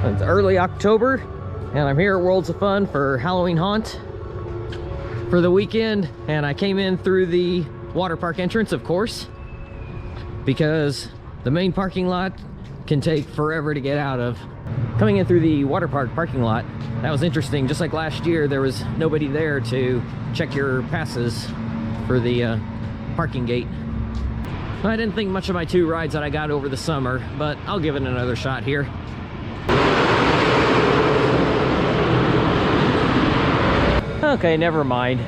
It's early October, and I'm here at Worlds of Fun for Halloween Haunt for the weekend. And I came in through the water park entrance, of course, because the main parking lot can take forever to get out of. Coming in through the water park parking lot, that was interesting. Just like last year, there was nobody there to check your passes for the parking gate. I didn't think much of my 2 rides that I got over the summer, but I'll give it another shot here. Okay, never mind.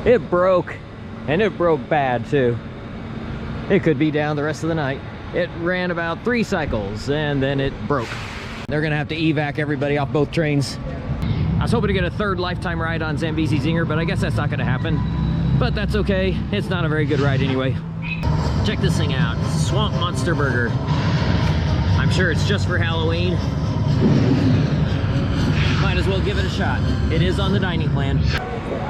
It broke, and it broke bad too. It could be down the rest of the night. It ran about 3 cycles, and then it broke. They're gonna have to evac everybody off both trains. I was hoping to get a 3rd lifetime ride on Zambezi Zinger, but I guess that's not gonna happen. But that's okay, it's not a very good ride anyway. Check this thing out, Swamp Monster Burger. I'm sure it's just for Halloween. Might as well give it a shot. It is on the dining plan.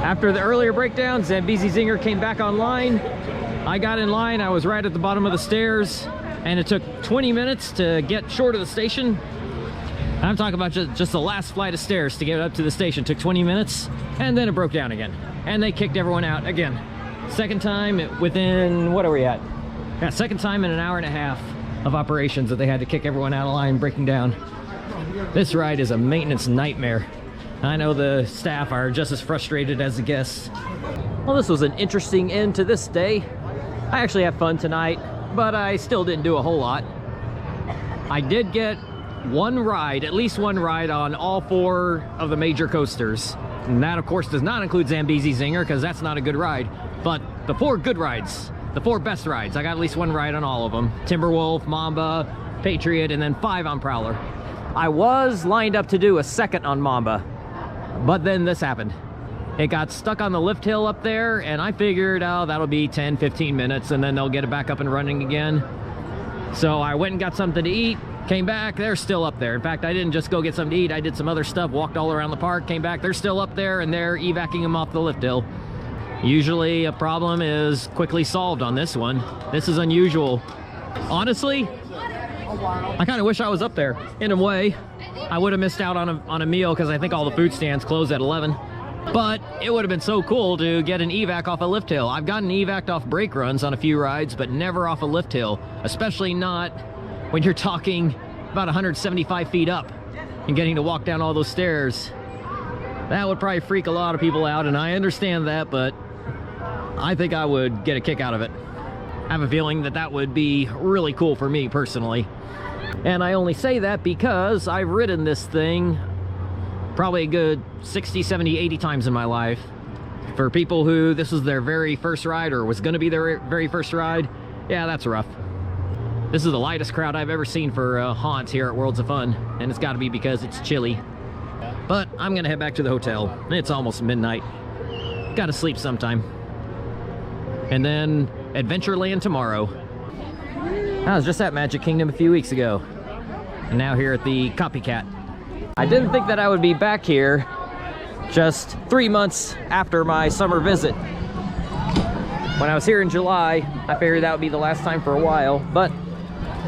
After the earlier breakdown, Zambezi Zinger came back online. I got in line, I was right at the bottom of the stairs, and it took 20 minutes to get short of the station. I'm talking about just the last flight of stairs to get up to the station. Took 20 minutes, and then it broke down again. And they kicked everyone out again. Second time within, what are we at? Yeah, second time in an hour and a half of operations that they had to kick everyone out of line, breaking down. This ride is a maintenance nightmare. I know the staff are just as frustrated as the guests. Well, this was an interesting end to this day. I actually had fun tonight, but I still didn't do a whole lot. I did get one ride, at least one ride on all 4 of the major coasters. And that, of course, does not include Zambezi Zinger, because that's not a good ride. But the 4 good rides, the 4 best rides, I got at least one ride on all of them. Timberwolf, Mamba, Patriot, and then 5 on Prowler. I was lined up to do a 2nd on Mamba, but then this happened. It got stuck on the lift hill up there, and I figured, oh, that'll be 10, 15 minutes, and then they'll get it back up and running again. So I went and got something to eat, came back, they're still up there. In fact, I didn't just go get something to eat, I did some other stuff, walked all around the park, came back, they're still up there, and they're evacuating them off the lift hill. Usually a problem is quickly solved on this one. This is unusual. Honestly, I kind of wish I was up there. In a way, I would have missed out on a meal because I think all the food stands close at 11. But it would have been so cool to get an evac off a lift hill. I've gotten evac'd off brake runs on a few rides, but never off a lift hill. Especially not when you're talking about 175 feet up and getting to walk down all those stairs. That would probably freak a lot of people out, and I understand that, but I think I would get a kick out of it. I have a feeling that that would be really cool for me personally. And I only say that because I've ridden this thing probably a good 60, 70, 80 times in my life. For people who this was their very first ride or was going to be their very first ride, yeah, that's rough. This is the lightest crowd I've ever seen for haunts here at Worlds of Fun, and it's got to be because it's chilly. But I'm going to head back to the hotel. It's almost midnight. Got to sleep sometime. And then Adventureland tomorrow. I was just at Magic Kingdom a few weeks ago, and now here at the Copycat. I didn't think that I would be back here just 3 months after my summer visit. When I was here in July, I figured that would be the last time for a while, but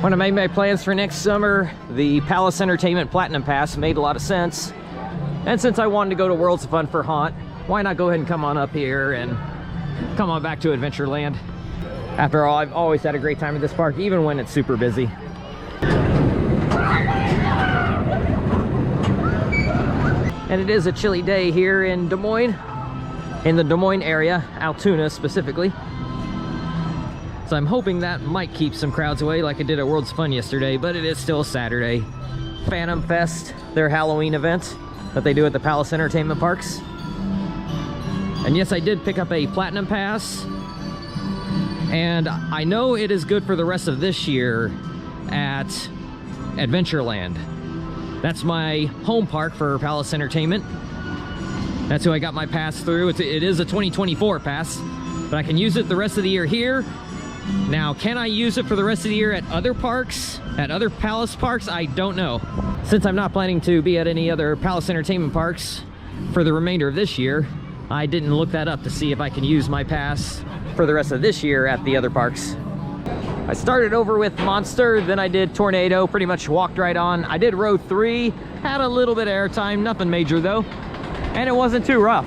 when I made my plans for next summer, the Palace Entertainment Platinum Pass made a lot of sense. And since I wanted to go to Worlds of Fun for Haunt, why not go ahead and come on up here and come on back to Adventureland? After all, I've always had a great time at this park, even when it's super busy. And it is a chilly day here in Des Moines, in the Des Moines area, Altoona specifically. So I'm hoping that might keep some crowds away like it did at World's Fun yesterday, but it is still Saturday. Phantom Fest, their Halloween event that they do at the Palace Entertainment Parks. And yes, I did pick up a Platinum Pass, and I know it is good for the rest of this year at Adventureland. That's my home park for Palace Entertainment. That's who I got my pass through. It is a 2024 pass, but I can use it the rest of the year here. Now, can I use it for the rest of the year at other parks, at other Palace parks? I don't know. Since I'm not planning to be at any other Palace Entertainment parks for the remainder of this year, I didn't look that up to see if I can use my pass for the rest of this year at the other parks. I started over with Monster, then I did Tornado, pretty much walked right on. I did row 3, had a little bit of airtime, nothing major though, and it wasn't too rough.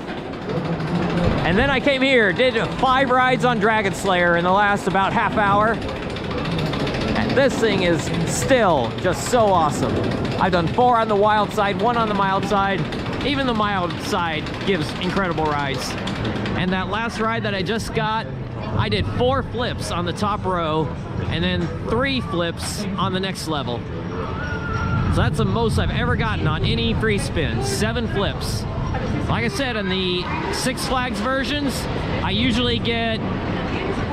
And then I came here, did 5 rides on Dragon Slayer in the last about half hour. And this thing is still just so awesome. I've done 4 on the wild side, 1 on the mild side. Even the mild side gives incredible rides. And that last ride that I just got, I did 4 flips on the top row and then 3 flips on the next level. So that's the most I've ever gotten on any free spin, 7 flips. Like I said, in the Six Flags versions, I usually get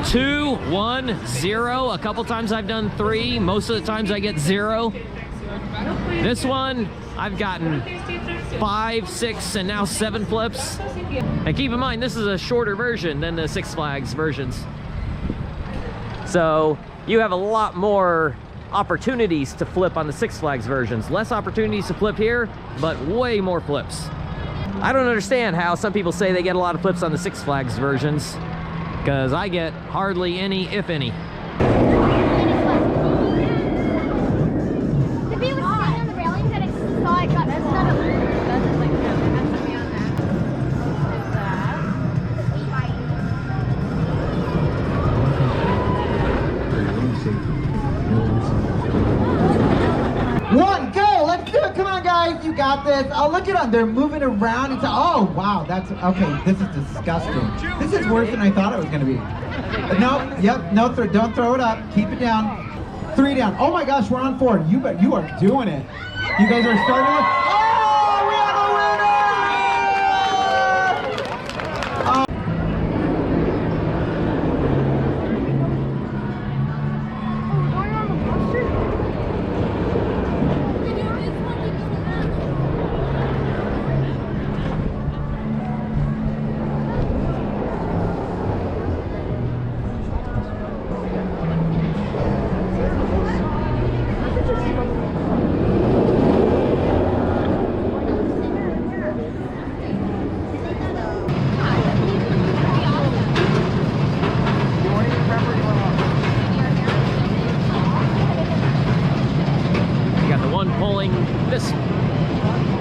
2, 1, 0. A couple times I've done 3. Most of the times I get 0. This one, I've gotten 5, 6, and now 7 flips. And keep in mind, this is a shorter version than the Six Flags versions. So you have a lot more opportunities to flip on the Six Flags versions. Less opportunities to flip here, but way more flips. I don't understand how some people say they get a lot of flips on the Six Flags versions, because I get hardly any, if any. You got this. Oh, look at them. They're moving around. It's, oh, wow. That's okay. This is disgusting. This is worse than I thought it was going to be. No, yep. No, don't throw it up. Keep it down. 3 down. Oh my gosh, we're on 4. You are doing it. You guys are starting with. Oh, we have a winner!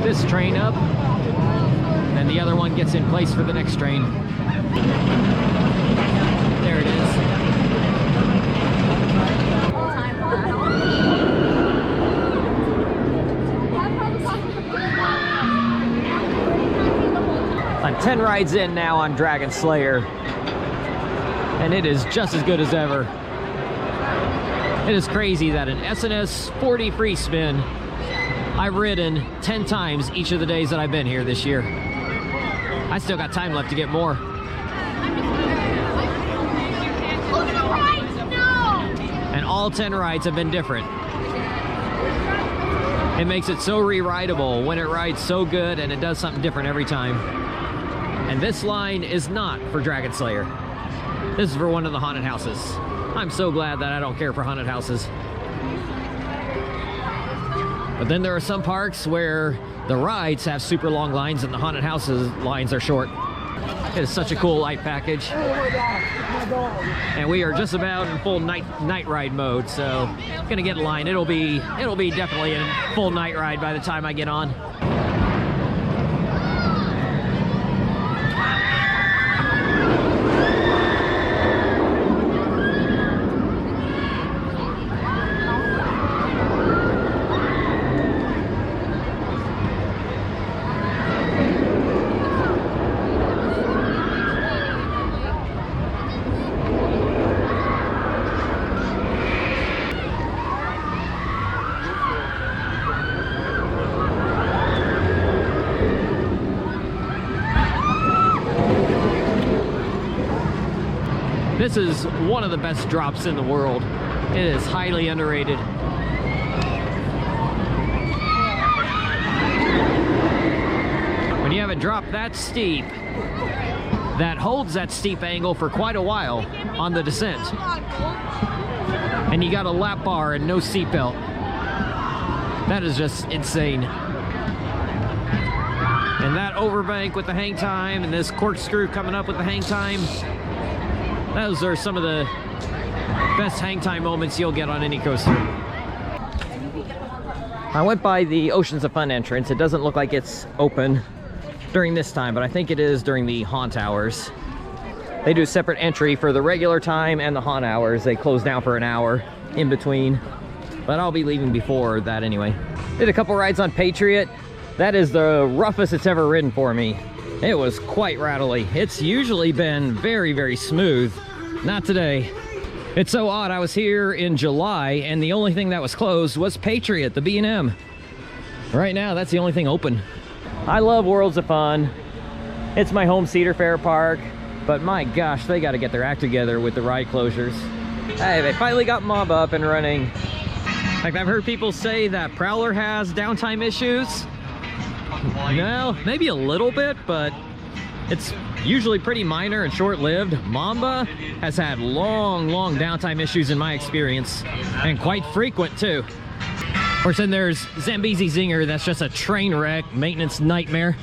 This train up, then the other one gets in place for the next train. There it is. I'm 10 rides in now on Dragon Slayer, and it is just as good as ever. It is crazy that an SNS 40 free spin I've ridden 10 times each of the days that I've been here this year. I still got time left to get more. And all 10 rides have been different. It makes it so re-rideable when it rides so good and it does something different every time. And this line is not for Dragon Slayer. This is for one of the haunted houses. I'm so glad that I don't care for haunted houses. But then there are some parks where the rides have super long lines and the haunted houses lines are short. It is such a cool light package. And we are just about in full night ride mode, so gonna get in line. It'll be definitely a full night ride by the time I get on. This is one of the best drops in the world. It is highly underrated. When you have a drop that steep, that holds that steep angle for quite a while on the descent, and you got a lap bar and no seatbelt, that is just insane. And that overbank with the hang time and this corkscrew coming up with the hang time, those are some of the best hang time moments you'll get on any coaster. I went by the Oceans of Fun entrance. It doesn't look like it's open during this time, but I think it is during the haunt hours. They do separate entry for the regular time and the haunt hours. They close down for an hour in between, but I'll be leaving before that anyway. Did a couple rides on Patriot. That is the roughest it's ever ridden for me. It was quite rattly. It's usually been very, very smooth. Not today. It's so odd. I was here in July and the only thing that was closed was Patriot, the B&M. Right now, that's the only thing open. I love Worlds of Fun. It's my home Cedar Fair park, but my gosh, they got to get their act together with the ride closures. Hey, they finally got Mamba up and running. In fact, I've heard people say that Prowler has downtime issues. No, maybe a little bit, but it's usually pretty minor and short-lived. Mamba has had long downtime issues in my experience, and quite frequent too. Of course, then there's Zambezi Zinger. That's just a train wreck, maintenance nightmare.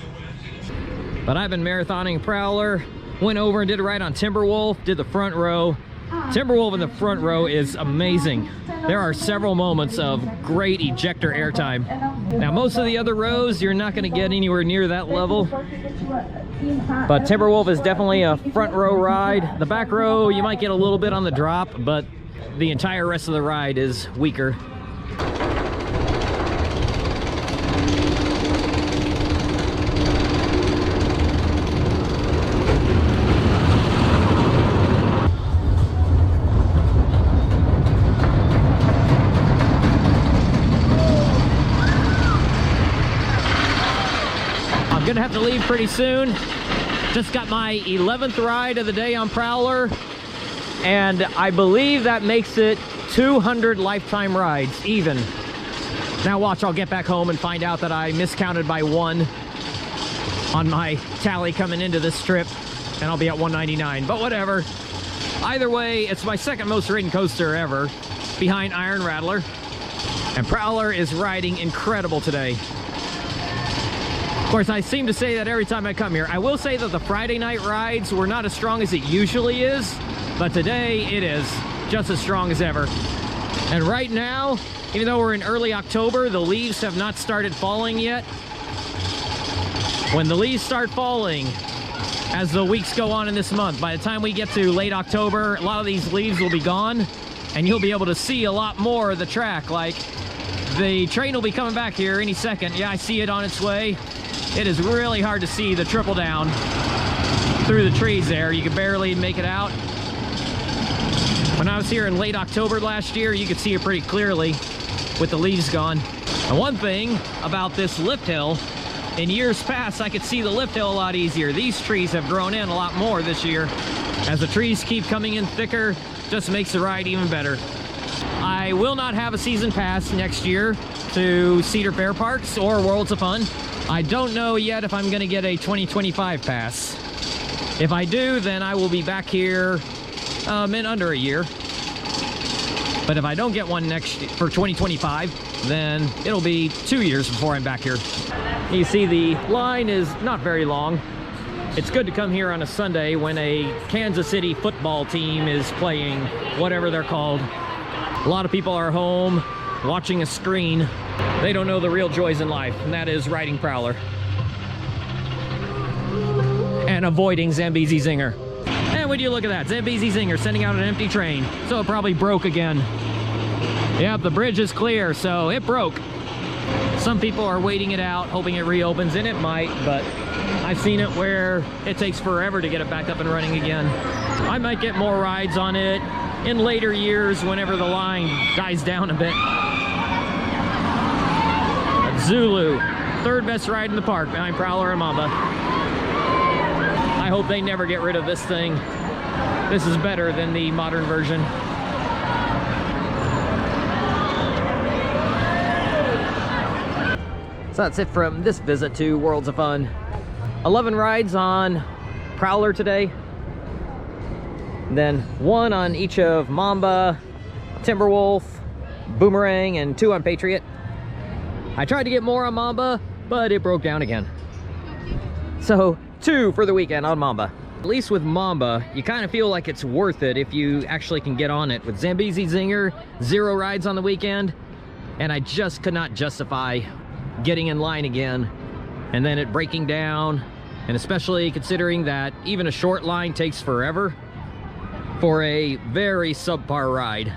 But I've been marathoning Prowler. Went over and did a ride on Timberwolf, did the front row. Timberwolf in the front row is amazing. There are several moments of great ejector airtime. Now, most of the other rows, you're not going to get anywhere near that level. But Timberwolf is definitely a front row ride. The back row, you might get a little bit on the drop, but the entire rest of the ride is weaker. Gonna have to leave pretty soon. Just got my 11th ride of the day on Prowler, and I believe that makes it 200 lifetime rides even. Now watch, I'll get back home and find out that I miscounted by 1 on my tally coming into this trip, and I'll be at 199, but whatever. Either way, it's my second most ridden coaster ever, behind Iron Rattler, and Prowler is riding incredible today. Of course, I seem to say that every time I come here. I will say that the Friday night rides were not as strong as it usually is, but today it is just as strong as ever. And right now, even though we're in early October, the leaves have not started falling yet. When the leaves start falling, as the weeks go on in this month, by the time we get to late October, a lot of these leaves will be gone, and you'll be able to see a lot more of the track. Like, the train will be coming back here any second. Yeah, I see it on its way. It is really hard to see the triple down through the trees there. You can barely make it out. When I was here in late October last year, you could see it pretty clearly with the leaves gone. And one thing about this lift hill, in years past, I could see the lift hill a lot easier. These trees have grown in a lot more this year. As the trees keep coming in thicker, just makes the ride even better. I will not have a season pass next year to Cedar Fair Parks or Worlds of Fun. I don't know yet if I'm going to get a 2025 pass. If I do, then I will be back here in under a year. But if I don't get one next for 2025, then it'll be 2 years before I'm back here. You see, the line is not very long. It's good to come here on a Sunday when a Kansas City football team is playing, whatever they're called. A lot of people are home watching a screen. They don't know the real joys in life, and that is riding Prowler and avoiding Zambezi Zinger. And would you look at that, Zambezi Zinger sending out an empty train, so it probably broke again. Yep, the bridge is clear, so it broke. Some people are waiting it out, hoping it reopens, and it might, but I've seen it where it takes forever to get it back up and running again. I might get more rides on it in later years whenever the line dies down a bit. Zulu, third best ride in the park behind Prowler and Mamba. I hope they never get rid of this thing. This is better than the modern version. So that's it from this visit to Worlds of Fun. 11 rides on Prowler today. Then 1 on each of Mamba, Timberwolf, Boomerang, and 2 on Patriot. I tried to get more on Mamba, but it broke down again. So 2 for the weekend on Mamba. At least with Mamba, you kind of feel like it's worth it if you actually can get on it. With Zambezi Zinger, 0 rides on the weekend, and I just could not justify getting in line again and then it breaking down, and especially considering that even a short line takes forever for a very subpar ride.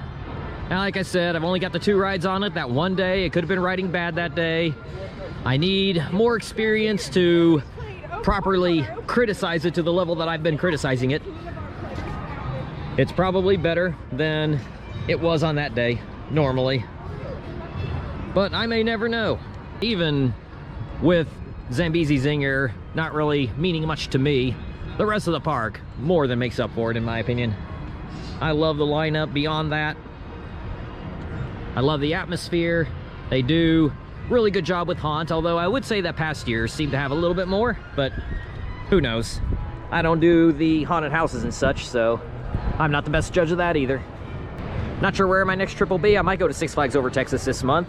Now, like I said, I've only got the 2 rides on it that one day. It could have been riding bad that day. I need more experience to properly criticize it to the level that I've been criticizing it. It's probably better than it was on that day, normally. But I may never know. Even with Zambezi Zinger not really meaning much to me, the rest of the park more than makes up for it, in my opinion. I love the lineup beyond that. I love the atmosphere. They do really good job with Haunt, although I would say that past years seem to have a little bit more, but who knows? I don't do the haunted houses and such, so I'm not the best judge of that either. Not sure where my next trip will be. I might go to Six Flags Over Texas this month.